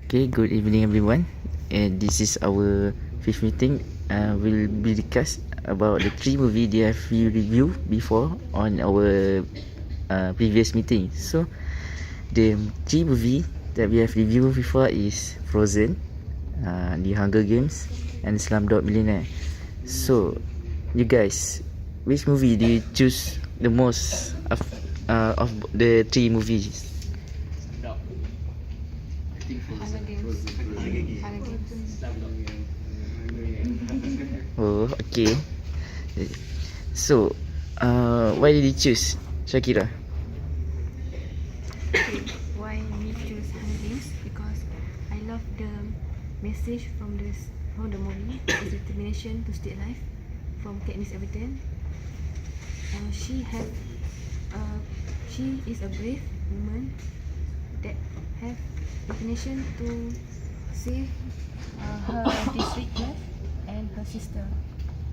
Okay, good evening everyone. And this is our fifth meeting. We'll be discuss about the three movie they have reviewed before on our previous meeting. So the three movie that we have reviewed before is Frozen, The Hunger Games, and Slumdog Millionaire. So you guys, which movie do you choose the most of the three movies? Oh, okay. So, why did you choose Shakira? Why we choose Hunger Games? Because I love the message from the movie. Is determination to stay alive from Katniss Everdeen. She is a brave woman that have determination to save her district life and her sister.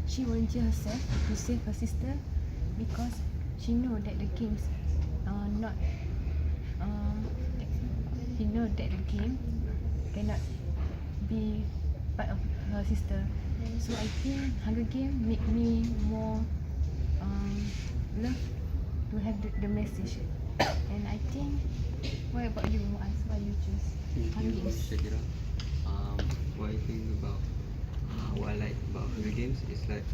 She volunteered herself to save her sister because she know that the games are not. She know that the game cannot be part of her sister. So I think Hunger Game make me more love to have the message. And I think, what about you, Muaz? Why you choose Hunger Games? Shakira. What I think about what I like about Hunger Games is like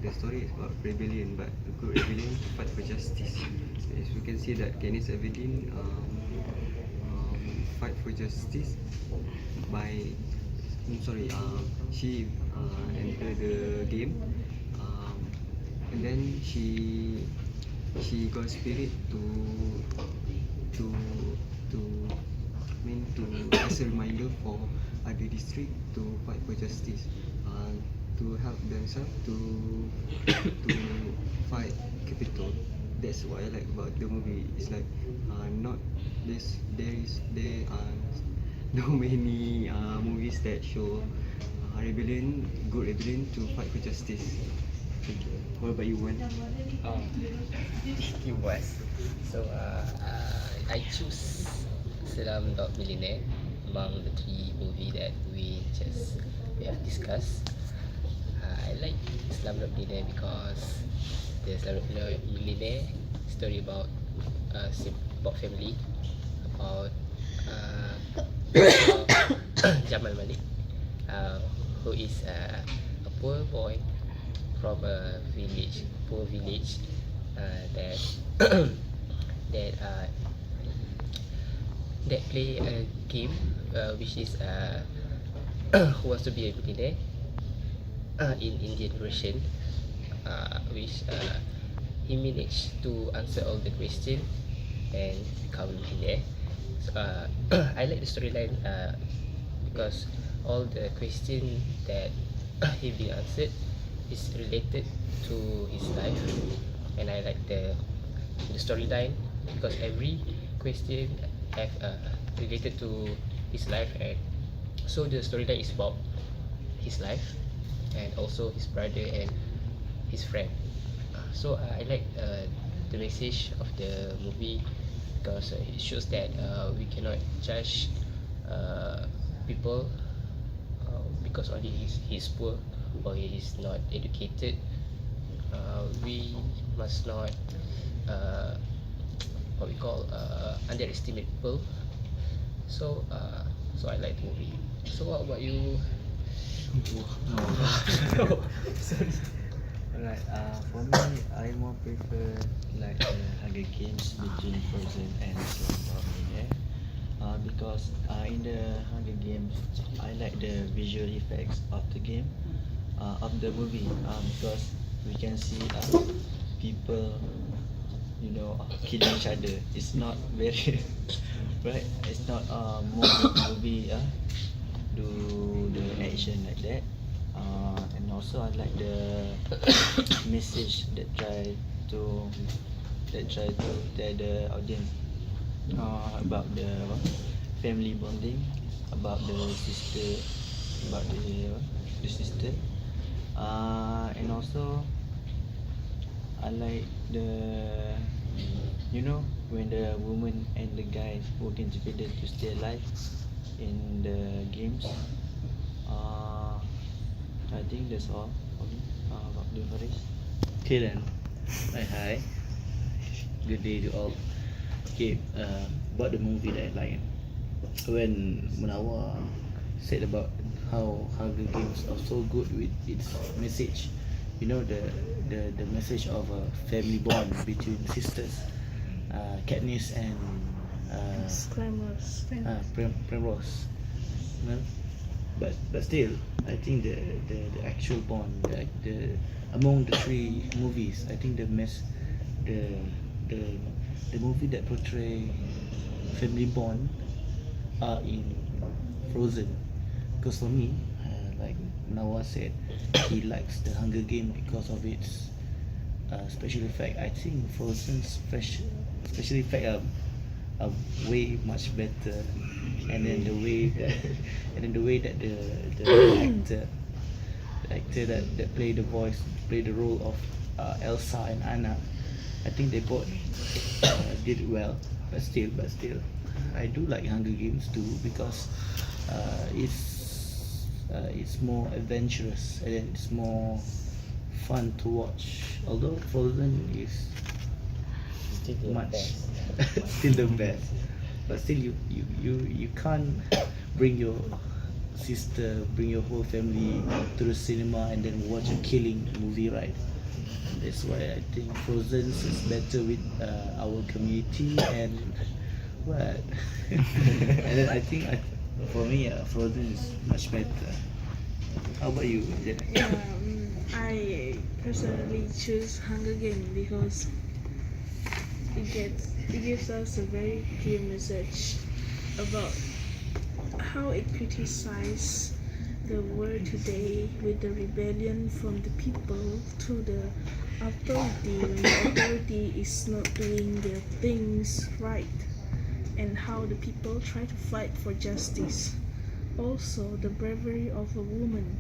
the story is about rebellion, but a good rebellion to fight for justice. As we can see that Katniss Everdeen fight for justice by she entered the game, and then she got spirit to to as a reminder for other district to fight for justice, to help themselves to fight capital. That's what I like about the movie. It's like not this there are no many movies that show good rebellion to fight for justice. Thank you. What about you, Wan? Thank you, boss. So I choose Slumdog Millionaire among the three movie that we have discussed. I like Slumdog Millionaire because the Slumdog Millionaire story about about family, about Jamal Malik, who is a poor boy from a poor village, that that that play a game, which is who wants to be a millionaire, in Indian version, which he managed to answer all the questions and become a millionaire. So, I like the storyline because all the questions that he been answered is related to his life, and I like the storyline because every question have related to his life, and so the storyline is about his life and also his brother and his friend. So I like the message of the movie because it shows that we cannot judge people because only he's poor or he is not educated. We must not what we call underestimate people. So so I like the movie. So what about you? Sorry. Alright, for me, I more prefer like the Hunger Games between Frozen and Slumdog Millionaire. Because in the Hunger Games, I like the visual effects of the game, of the movie. Because we can see people, killing each other. It's not very right. It's not movie do the action like that. And also I like the message to try to tell the audience about the family bonding, about the sister, about the sister. And also I like the when the woman and the guys working together to stay alive. in the games. I think that's all for me. About the Faris. Okay then. Hi. Good day to all. Okay, about the movie that I like. When Munawar said about how Hunger Games are so good with its message, you know the message of a family bond between sisters, Katniss and Glamorous. Primrose. Well, but still, I think the actual bond, the among the three movies, I think the the the movie that portray family bond are in Frozen. Because for me, like Nawaz said, he likes the Hunger Game because of its special effect. I think Frozen's special effect are way much better, and then the way that the actor that play the voice, play the role of Elsa and Anna, I think they both did well. But still, I do like Hunger Games too because it's more adventurous and then it's more fun to watch. Although Frozen is Still the much best. still the best, but still you can't bring your sister, bring your whole family to the cinema and then watch a killing movie, right? That's why I think Frozen is better with our community and what and then I think for me Frozen is much better. How about you, Jen? I personally choose Hunger Games because it gives us a very clear message about how it criticizes the world today with the rebellion from the people to the authority when the authority is not doing their things right, and how the people try to fight for justice. Also, the bravery of a woman.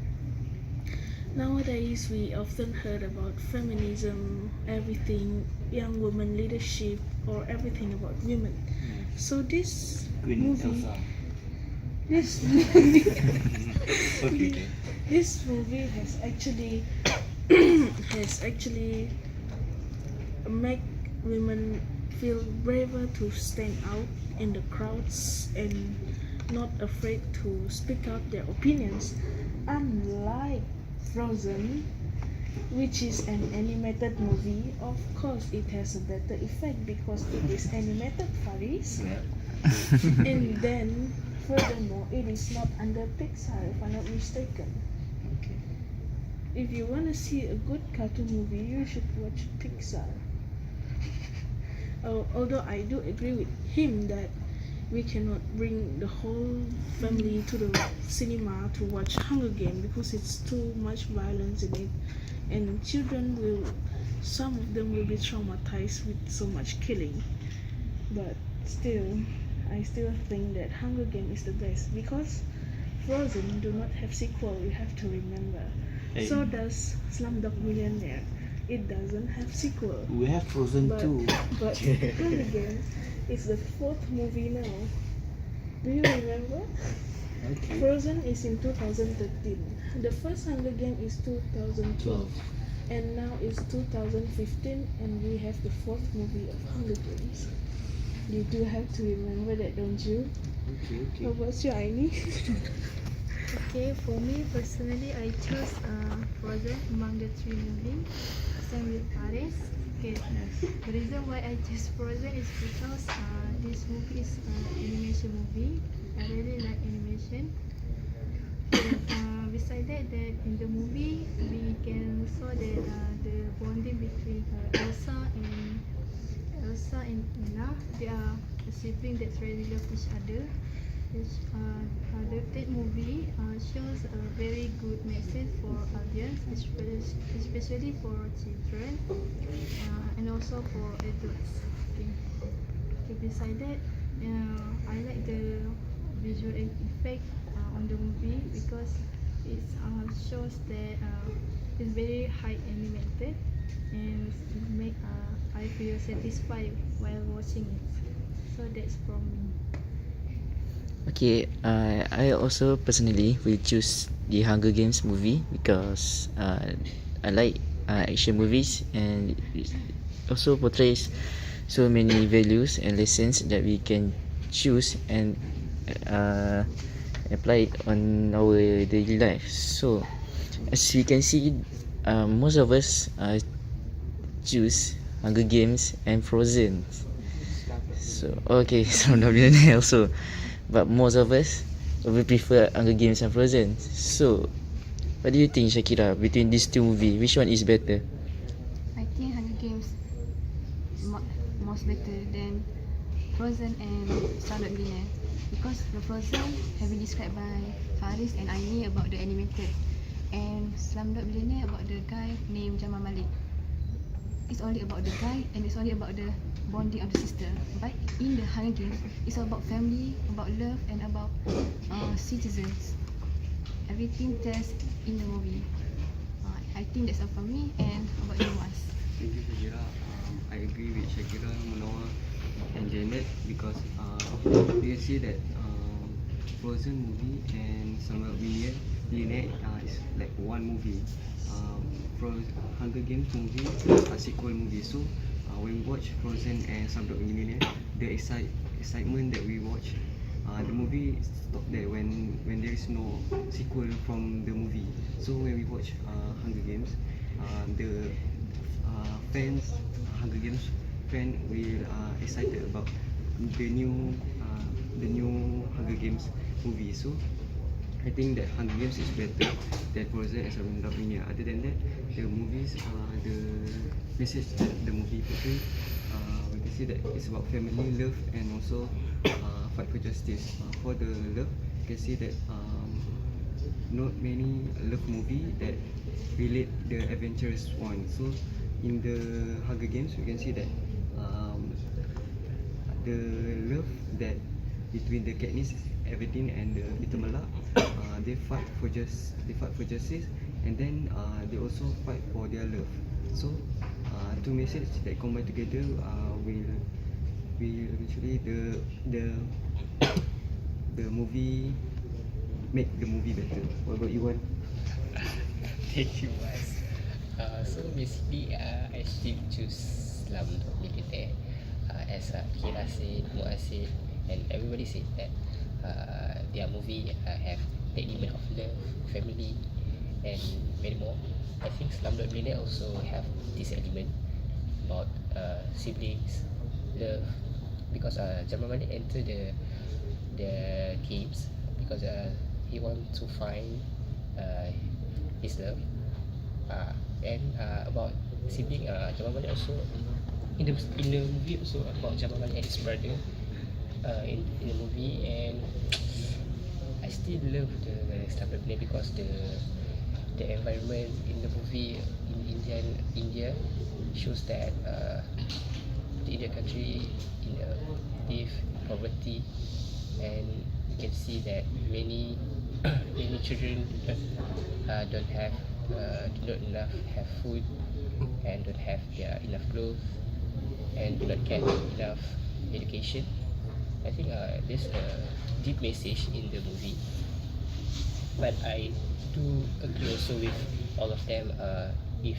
Nowadays, we often heard about feminism, everything, young woman leadership, or everything about women. So this Queen movie, Elsa. this movie, Okay. this movie has actually make women feel braver to stand out in the crowds and not afraid to speak out their opinions. Unlike Frozen, which is an animated movie, of course it has a better effect because it is animated, Faris. Yeah. And then, furthermore, it is not under Pixar, if I'm not mistaken. Okay. If you want to see a good cartoon movie, you should watch Pixar. Although I do agree with him that we cannot bring the whole family to the cinema to watch Hunger Game because it's too much violence in it, and some of them will be traumatized with so much killing. But still, I still think that Hunger Game is the best because Frozen do not have sequel. You have to remember. Hey. So does Slumdog Millionaire. It doesn't have sequel. We have Frozen But, too. but Hunger Game is the fourth movie now. Do you remember? Okay. Frozen is in 2013. The first Hunger Game is 2012. And now it's 2015 and we have the fourth movie of Hunger Games. You do have to remember that, don't you? Okay. How about you, Aini? Okay, for me personally, I chose Frozen among the three movies. Same with Paris. Okay, the reason why I chose Frozen is because this movie is an animation movie. I really like animation. And, beside that in the movie we can saw that the bonding between Elsa and Anna, they are a sibling that really love each other. The third movie shows a very good message for audience, especially for children and also for adults. Okay, beside that, I like the visual effect on the movie because it shows that it's very high animated and it make I feel satisfied while watching it. So that's from me. Okay, I also personally will choose the Hunger Games movie because I like action movies, and it also portrays so many values and lessons that we can choose and uh, apply it on our daily life. So as we can see, most of us choose Hunger Games and Frozen. So okay, so not millionaire also, but most of us will prefer Hunger Games and Frozen. So what do you think, Shakira, between these two movies, which one is better? I think Hunger Games most better than Frozen and Starlight Millionaire, because the Frozen have been described by Faris and Aini about the animated, and Slumdog Millionaire about the guy named Jamal Malik. It's only about the guy and it's only about the bonding of the sister. But in the Hunger Games, it's all about family, about love, and about citizens. Everything tells in the movie. I think that's all from me. And how about you, Mas? Thank you, Shakira. I agree with Shakira, Manoa, and Janet because you can see that Frozen movie and Slumdog Millionaire is like one movie. From Hunger Games movie a sequel movie. So when we watch Frozen and Slumdog Millionaire, the excitement that we watch, the movie stop there when there is no sequel from the movie. So when we watch Hunger Games, the fans, Hunger Games fan will excited about the new Hunger Games movie. So I think that Hunger Games is better than Frozen as a Millionaire. Other than that, the movies, the message that the movie portray, we can see that it's about family, love, and also fight for justice. For the love, you can see that not many love movie that relate the adventurous one. So in the Hunger Games, we can see that the love that between the Katniss Everdeen and the Peter Malak, they fight for justice, and then they also fight for their love. So two messages that combine together will eventually the movie make the movie better. What about you, Wan? Thank you, Mas. So basically, I still choose Slumdog Millionaire. As Kira said, Muaz said, and everybody said that their movie have the element of love, family, and many more. I think Slumdog Millionaire also have this element about siblings, love, because Jamal Malik enter the games because he want to find uh, his love, and about sibling, Jamal Malik also in the movie also about Jamal Malik and his brother in the movie, and I still love the Slumdog Millionaire because the environment in the movie in India shows that the Indian country in a deep poverty, and you can see that many many children don't have do not enough have food, and don't have their enough clothes, and do not get enough education. I think there's a deep message in the movie, but I do agree also with all of them. If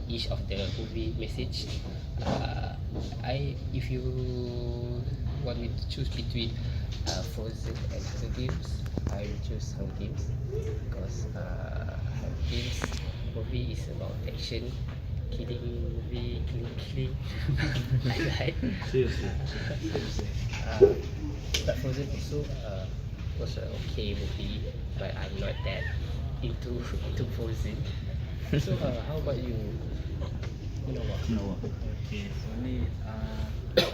each of the movie message, if you want me to choose between Frozen and Hunger Games, I will choose Hunger Games because Hunger Games movie is about action, killing. I like. Seriously. But Frozen also was an okay movie, but I'm not that into Frozen. So how about you? You know what? No. Okay, for me,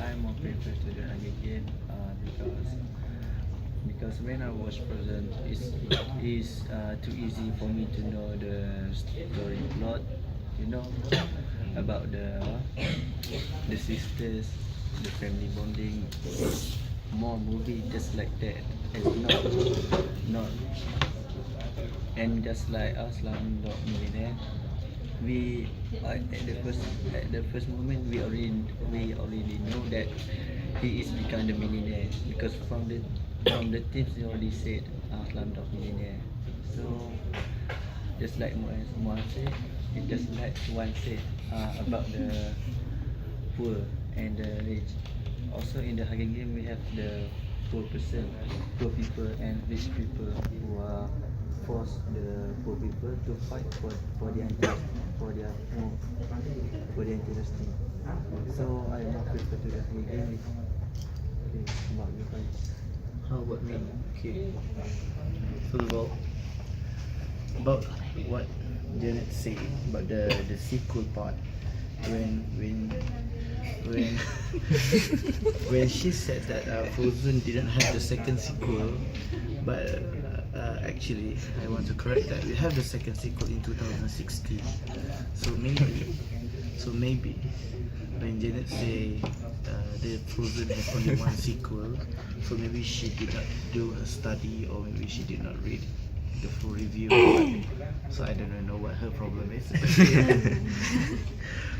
I'm more prefer to the Hunger Game because when I watch Frozen, it is too easy for me to know the story plot, you know, about the sisters, the family bonding. More movie just like that, and not and just like us, Slumdog Millionaire. We at the first moment we already know that he is become the millionaire because from the tips they already said Slumdog Millionaire. So just like Muaz said, it just like Wan said about the poor and the rich. Also in the Hunger Game we have the poor person, poor people and rich people who are force the poor people to fight for their interest, for their more, for their interesting. So I more prefer to the Hunger Game. Okay, about you guys. How about me? Okay. First of all, about what Janet said about the sequel part, when when she said that Frozen didn't have the second sequel, but actually I want to correct that we have the second sequel in 2016. So maybe when Janet say the Frozen has only one sequel, so maybe she did not do a study or maybe she did not read the full review. So I don't know what her problem is.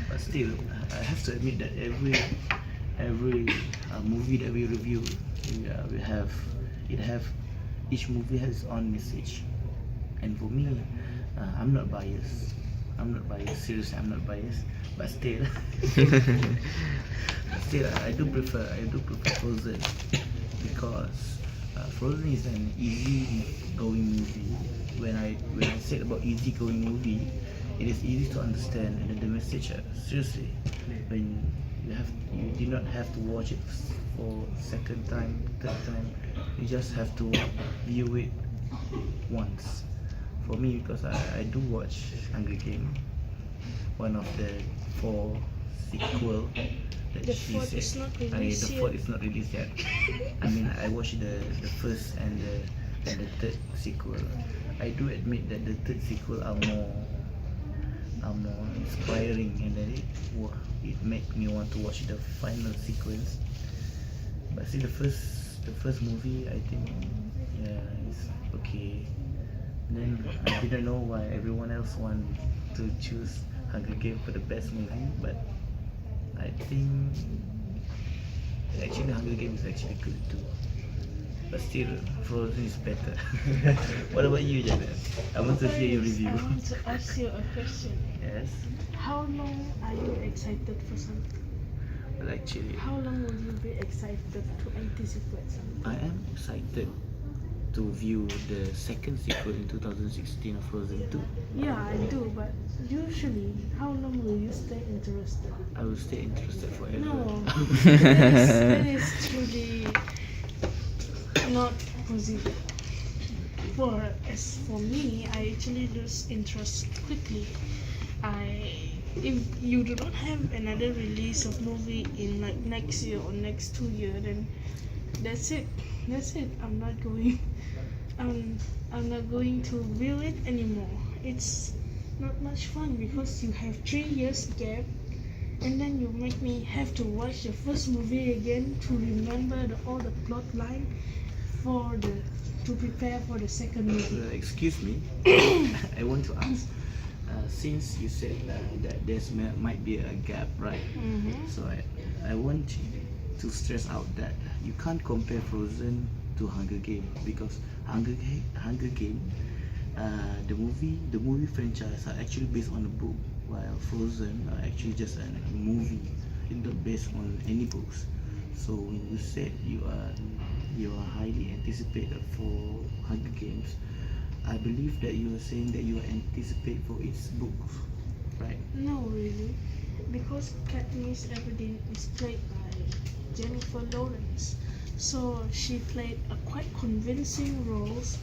But still, I have to admit that every movie that we review, we have each movie has its own message. And for me, I'm not biased. Seriously, I'm not biased. But still, I do prefer Frozen because Frozen is an easy going movie. When I said about easy going movie, it is easy to understand, and then the message seriously, when you do not have to watch it for second time, third time, you just have to view it once. For me, because I do watch Hunger Game, one of the 4 sequel that The she fourth said. is not released The yet. fourth is not released yet. I mean, I watched the first and the third sequel. I do admit that the third sequel are more inspiring, and then it make me want to watch the final sequence. But see, the first movie, I think, yeah, it's okay. Then I didn't know why everyone else want to choose Hunger Game for the best movie, but I think actually Hunger Game is actually good too. But still, Frozen is better. What about you, Janet? I want to hear your review. I want to ask you a question. Yes. How long are you excited for something? Well, actually, How long will you be excited to anticipate something? I am excited to view the second sequel in 2016 of Frozen 2. Yeah, I do, but usually, how long will you stay interested? I will stay interested forever. No, that is truly not possible. As for me, I actually lose interest quickly. If you do not have another release of movie in like next year or next 2 year, then that's it. I'm not going. I'm not going to view it anymore. It's not much fun because you have 3 years gap, and then you make me have to watch the first movie again to remember all the plot line to prepare for the second movie. Excuse me, I want to ask. Since you said that might be a gap, right? Mm-hmm. So I want to stress out that you can't compare Frozen to Hunger Game, because Hunger Game, the movie franchise are actually based on a book, while Frozen are actually just a movie. It's not based on any books. So when you said you are highly anticipated for Hunger Games, I believe that you are saying that you anticipate for its books, right? No, really, because Katniss Everdeen is played by Jennifer Lawrence, so she played a quite convincing roles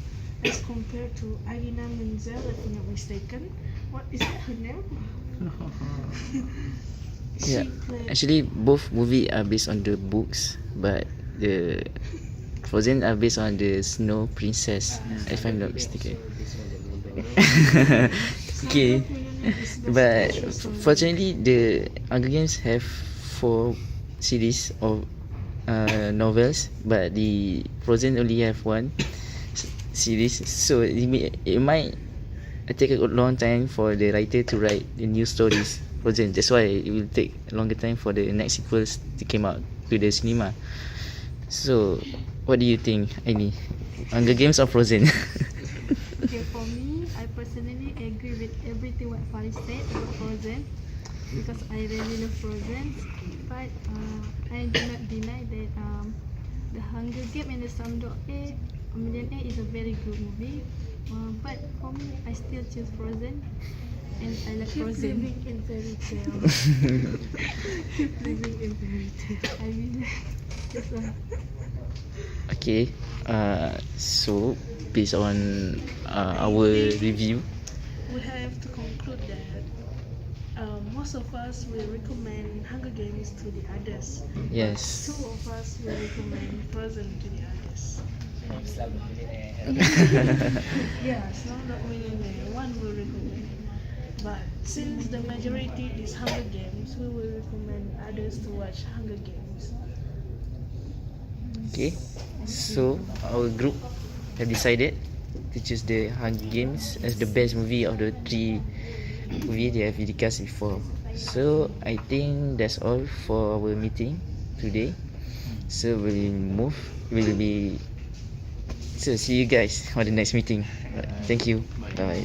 as compared to Idina Menzel, if I'm not mistaken. What is that her name? Yeah, actually both movie are based on the books, but the Frozen are based on the Snow Princess, if I'm not mistaken. Okay, but fortunately the Hunger Games have 4 series of novels, but the Frozen only have 1 series, so it might take a long time for the writer to write the new stories. Frozen, that's why it will take a longer time for the next sequels to come out to the cinema. So What do you think, Aini? Hunger Games or Frozen? Okay, for me, I personally agree with everything what Faris said about Frozen because I really love Frozen. But I do not deny that The Hunger Game and the Slumdog Millionaire is a very good movie. But for me, I still choose Frozen, and I like Keep Frozen. living in fairy tale. Keep living in fairy tale. I mean, that's all. Okay. So based on our review, We have to conclude that most of us will recommend Hunger Games to the others. yes. Two of us will recommend Frozen to the others. Yeah, Slumdog Millionaire, one will recommend. But since the majority is Hunger Games, we will recommend others to watch Hunger Games. Okay. So our group have decided to choose the Hunger Games as the best movie of the three movie they have discussed before. So I think that's all for our meeting today. So we'll be so see you guys on the next meeting. Thank you. Bye.